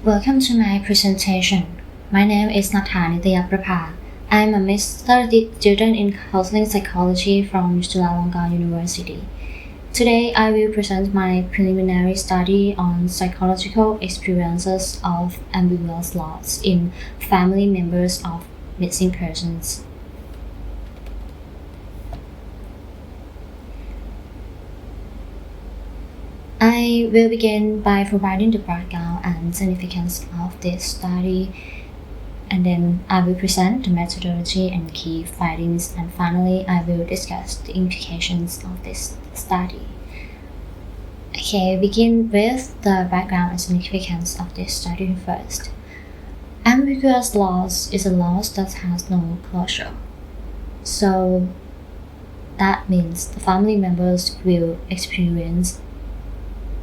Welcome to my presentation. My name is Nuttha Nitayaprapha. I am a master student in counseling psychology from Chulalongkorm University. Today I will present my preliminary study on psychological experiences of ambiguous loss in family members of missing persons. I will begin by providing the background and significance of this study, and then I will present the methodology and key findings, and finally I will discuss the implications of this study. Okay, begin with the background and significance of this study first. Ambiguous loss is a loss that has no closure. So that means the family members will experience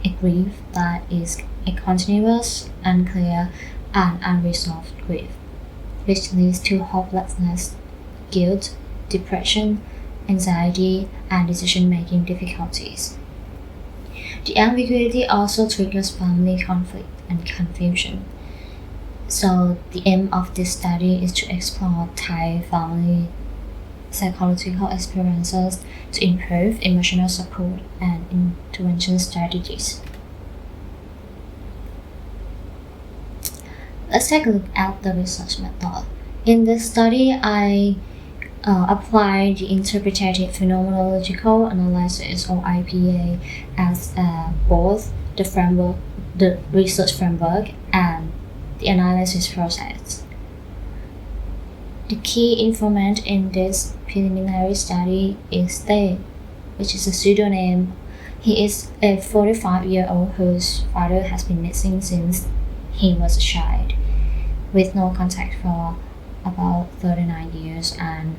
a grief that is a continuous, unclear, and unresolved grief, which leads to hopelessness, guilt, depression, anxiety, and decision-making difficulties. The ambiguity also triggers family conflict and confusion. So the aim of this study is to explore Thai family psychological experiences to improve emotional support and intervention strategies. Let's take a look at the research method. In this study, I applied the interpretative phenomenological analysis, or IPA, as both the research framework and the analysis process. The key informant in this preliminary study is Tay, which is a pseudonym. He is a 45-year-old whose father has been missing since he was a child, with no contact for about 39 years, and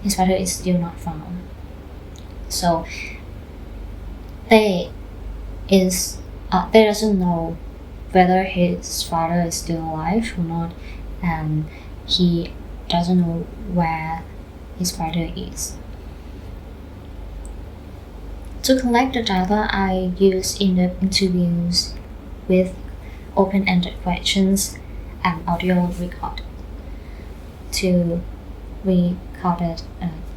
his father is still not found. So Tay doesn't know whether his father is still alive or not, and he doesn't know where his father is. To collect the data, I used in-depth interviews with open-ended questions and audio record to record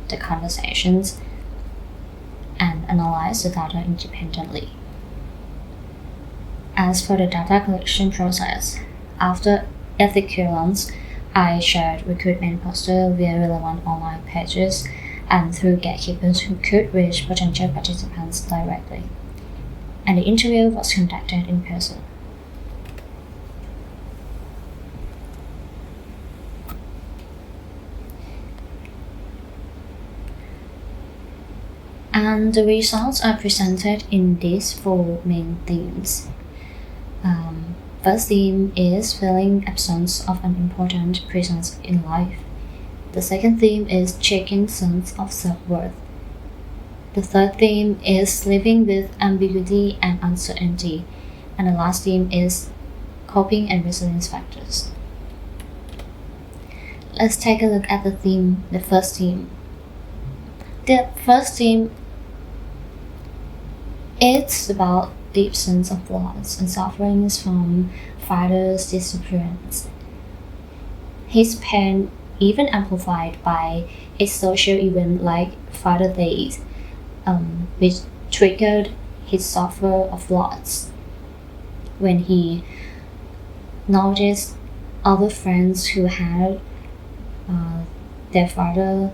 the conversations and analyze the data independently. As for the data collection process, after ethics, I shared recruitment posters via relevant online pages and through gatekeepers who could reach potential participants directly. And the interview was conducted in person. And the results are presented in these four main themes. First theme is feeling absence of an important presence in life. The second theme is checking sense of self-worth. The third theme is living with ambiguity and uncertainty. And the last theme is coping and resilience factors. Let's take a look at the first theme. The first theme is about deep sense of loss and sufferings from father's disappearance. His pain even amplified by a social event like Father's Day, which triggered his suffer of loss when he noticed other friends who had their father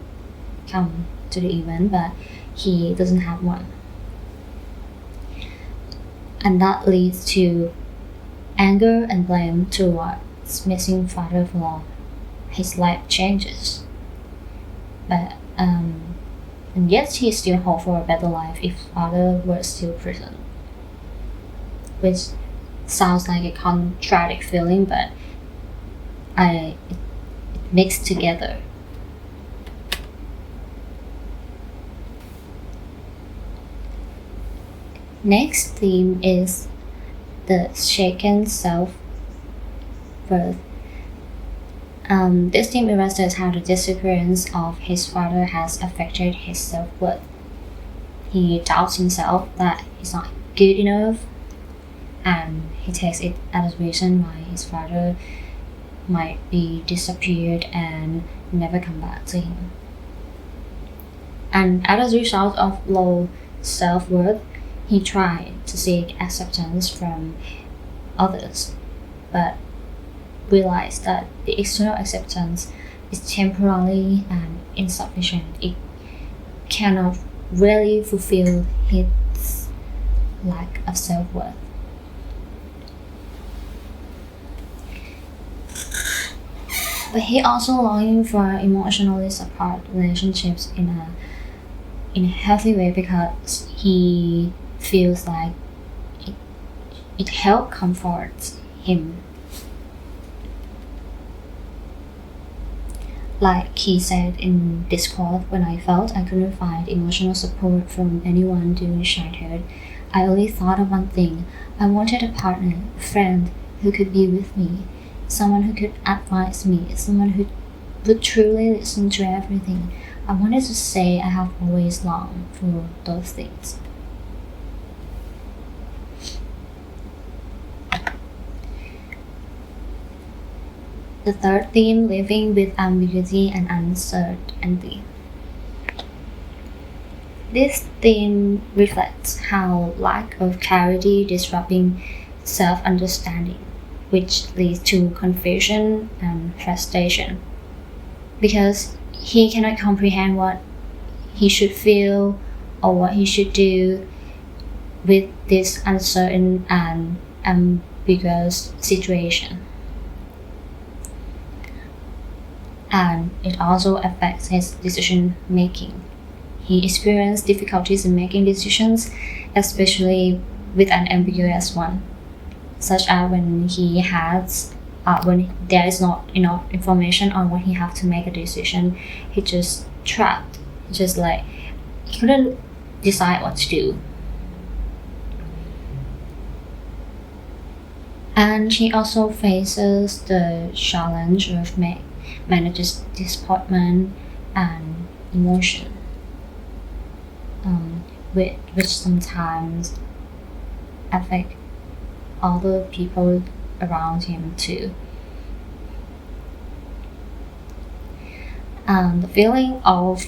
come to the event, but he doesn't have one. And that leads to anger and blame towards missing father for his life changes. But and yet he still hopes for a better life if father were still present, which sounds like a contradict feeling, but it mixed together. Next theme is the shaken self-worth. This theme illustrates how the disappearance of his father has affected his self-worth. He doubts himself that he's not good enough, and he takes it as a reason why his father might be disappeared and never come back to him. And as a result of low self-worth, he tried to seek acceptance from others, but realized that the external acceptance is temporary and insufficient. It cannot really fulfill his lack of self-worth. But he also longing for emotionally support relationships in a healthy way, because he feels like it helps comfort him. Like he said in this quote, "When I felt I couldn't find emotional support from anyone during childhood, I only thought of one thing. I wanted a partner, a friend who could be with me, someone who could advise me, someone who would truly listen to everything. I wanted to say I have always longed for those things." The third theme, living with ambiguity and uncertainty. This theme reflects how lack of clarity disrupting self-understanding, which leads to confusion and frustration, because he cannot comprehend what he should feel or what he should do with this uncertain and ambiguous situation. And it also affects his decision making. He experienced difficulties in making decisions, especially with an ambiguous one, such as when when there is not enough information on when he have to make a decision, he just trapped. Just like he couldn't decide what to do. And he also faces the challenge of manages disappointment and emotion, which sometimes affect other people around him too. The feeling of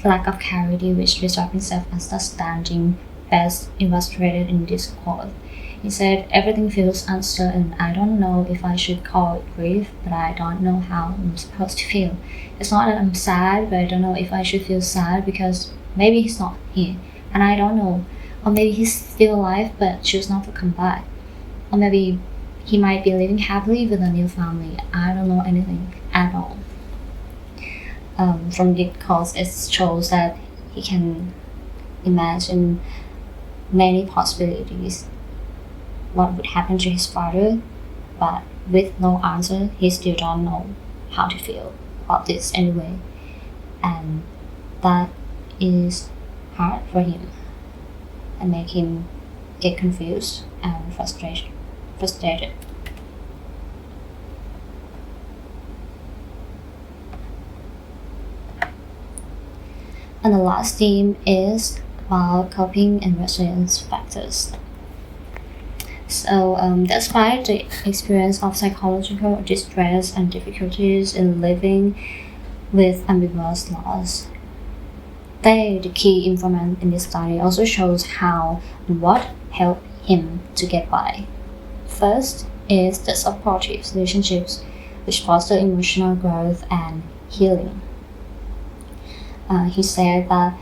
lack of clarity, which disrupting self-understanding, best illustrated in this quote. He said, "Everything feels uncertain. I don't know if I should call it grief, but I don't know how I'm supposed to feel. It's not that I'm sad, but I don't know if I should feel sad because maybe he's not here, and I don't know. Or maybe he's still alive but choose not to come back. Or maybe he might be living happily with a new family. I don't know anything at all." From the quotes, it shows that he can imagine many possibilities what would happen to his father, but with no answer, he still don't know how to feel about this anyway, and that is hard for him and make him get confused and frustrated. And the last theme is about coping and resilience factors. So, despite the experience of psychological distress and difficulties in living with ambiguous loss, the key informant in this study also shows how and what helped him to get by. First is the supportive relationships, which foster emotional growth and healing. He said that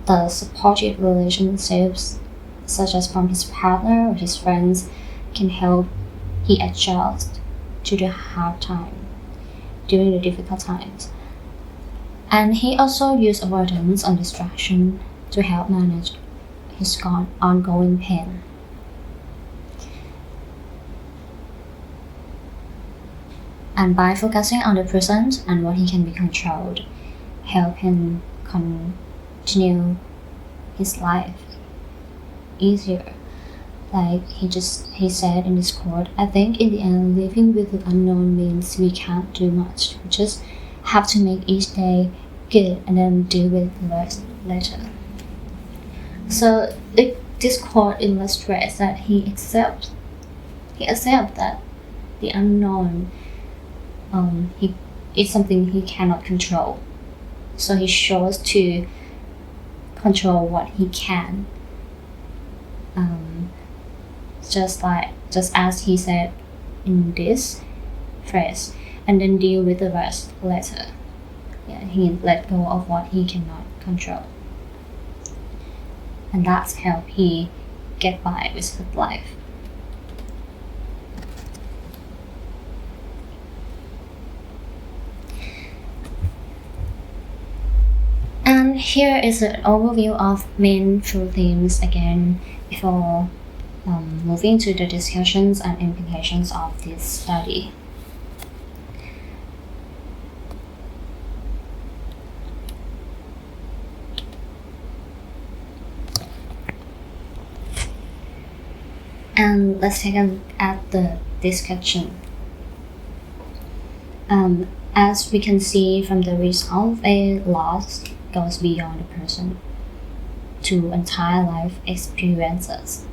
the supportive relationships, such as from his partner or his friends, can help he adjust to the hard time during the difficult times. And he also used avoidance and distraction to help manage his ongoing pain. And by focusing on the present and what he can be controlled, help him continue his life easier. Like he said in this quote, "I think in the end, living with the unknown means we can't do much. We just have to make each day good and then deal with the rest later." So the this quote illustrates that he accepts that the unknown is something he cannot control. So he chose to control what he can. Just as he said in this phrase, and then deal with the rest later. He let go of what he cannot control. And that's how he get by with his life. And here is an overview of main true themes again before moving to the discussions and implications of this study. And let's take a look at the discussion. As we can see from the result, a loss goes beyond the person to entire life experiences.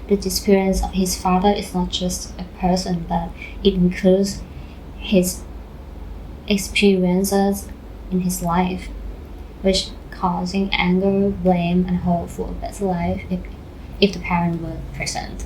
The experience of his father is not just a person, but it includes his experiences in his life, which causing anger, blame, and hope for a better life if the parent were present.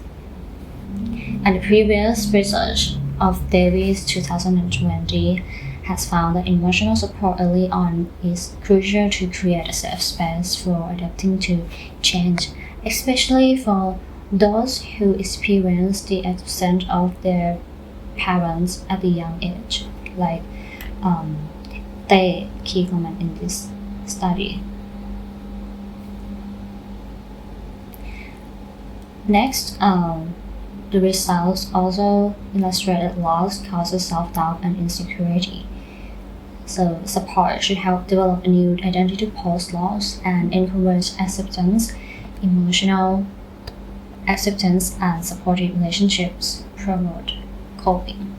And the previous research of Davis 2020 has found that emotional support early on is crucial to create a safe space for adapting to change, especially for those who experience the absence of their parents at a young age, like the key comment in this study. Next, the results also illustrate that loss causes self-doubt and insecurity. So support should help develop a new identity post-loss and encourage acceptance, emotional acceptance, and supportive relationships promote coping.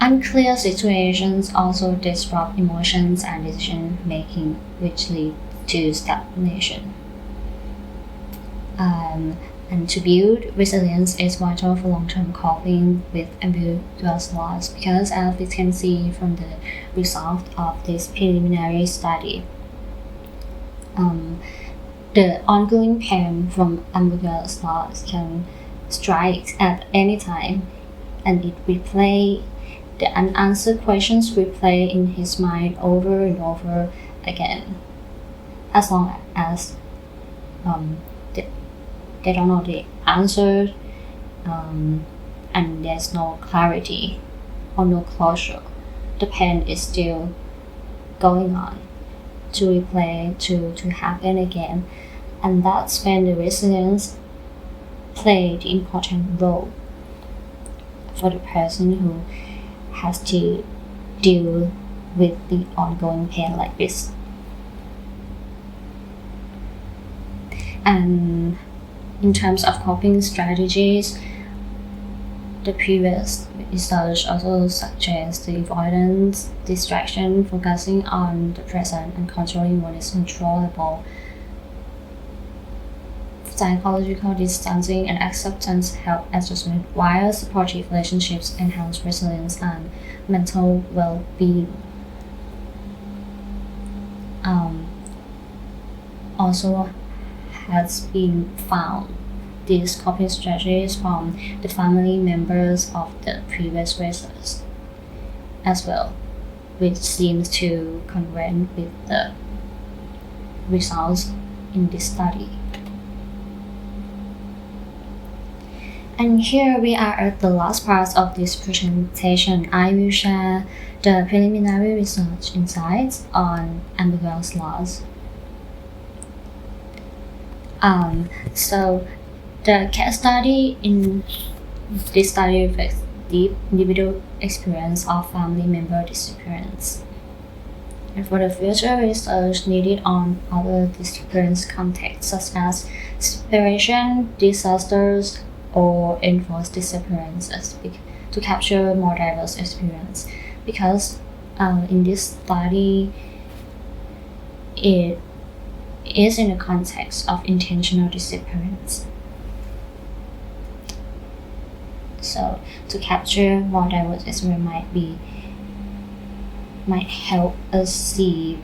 Unclear situations also disrupt emotions and decision making, which lead to stagnation. And to build resilience is vital for long-term coping with ambiguous loss, because as we can see from the result of this preliminary study, the ongoing pain from ambiguous loss can strike at any time, and the unanswered questions replay in his mind over and over again, as long as they don't know the answer, and there's no clarity or no closure. The pain is still going on to replay, to happen again, and that's when the resilience played the important role for the person who has to deal with the ongoing pain like this. And in terms of coping strategies, the previous research also suggests the avoidance, distraction, focusing on the present, and controlling what is controllable. Psychological distancing and acceptance help adjustment, while supportive relationships enhance resilience and mental well-being. Also has been found these coping strategies from the family members of the previous research as well, which seems to congruent with the results in this study. And here we are at the last part of this presentation. I will share the preliminary research insights on ambiguous loss. So the case study in this study reflects deep individual experience of family member disappearance. And for the future research needed on other disciplines contexts, such as separation, disasters, or enforced disappearances, to capture more diverse experience, because in this study, it is in the context of intentional disappearance. So to capture what diversity might help us see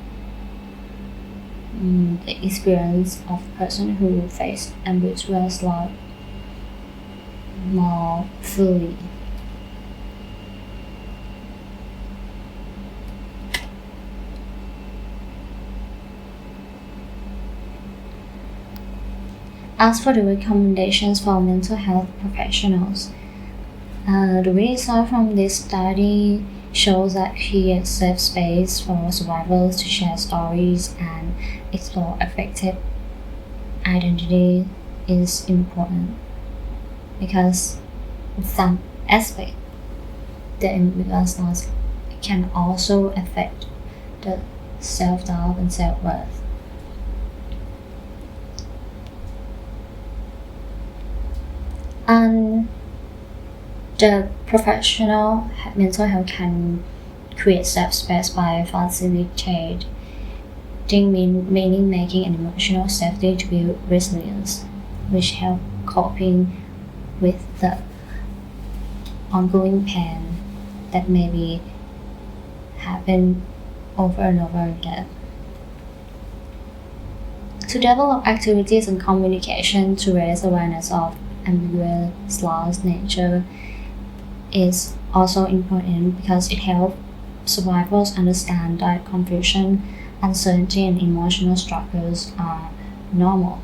the experience of a person who faced ambiguous loss more fully. As for the recommendations for mental health professionals, the result from this study shows that create safe space for survivors to share stories and explore affective identity is important, because in some aspect the ambiguous loss can also affect the self-doubt and self-worth. And the professional mental health can create safe space by facilitating meaning making and emotional safety to build resilience, which help coping with the ongoing pain that may be happen over and over again. To develop activities and communication to raise awareness of ambiguous loss nature is also important, because it helps survivors understand that confusion, uncertainty, and emotional struggles are normal.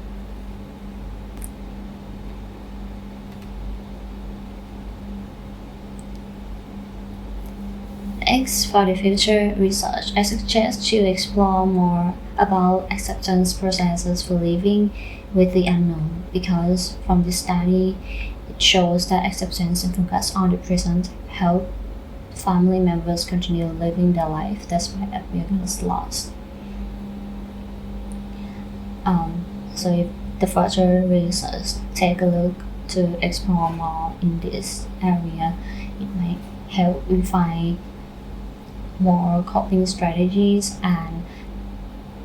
Next, for the future research, I suggest to explore more about acceptance processes for living with the unknown, because from this study, it shows that acceptance and focus on the present help family members continue living their life despite ambiguous loss. So if the further research take a look to explore more in this area, it might help refine more coping strategies and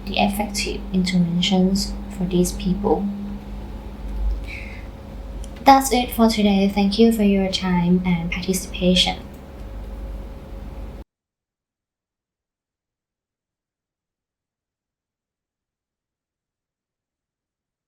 the effective interventions for these people. That's it for today. Thank you for your time and participation.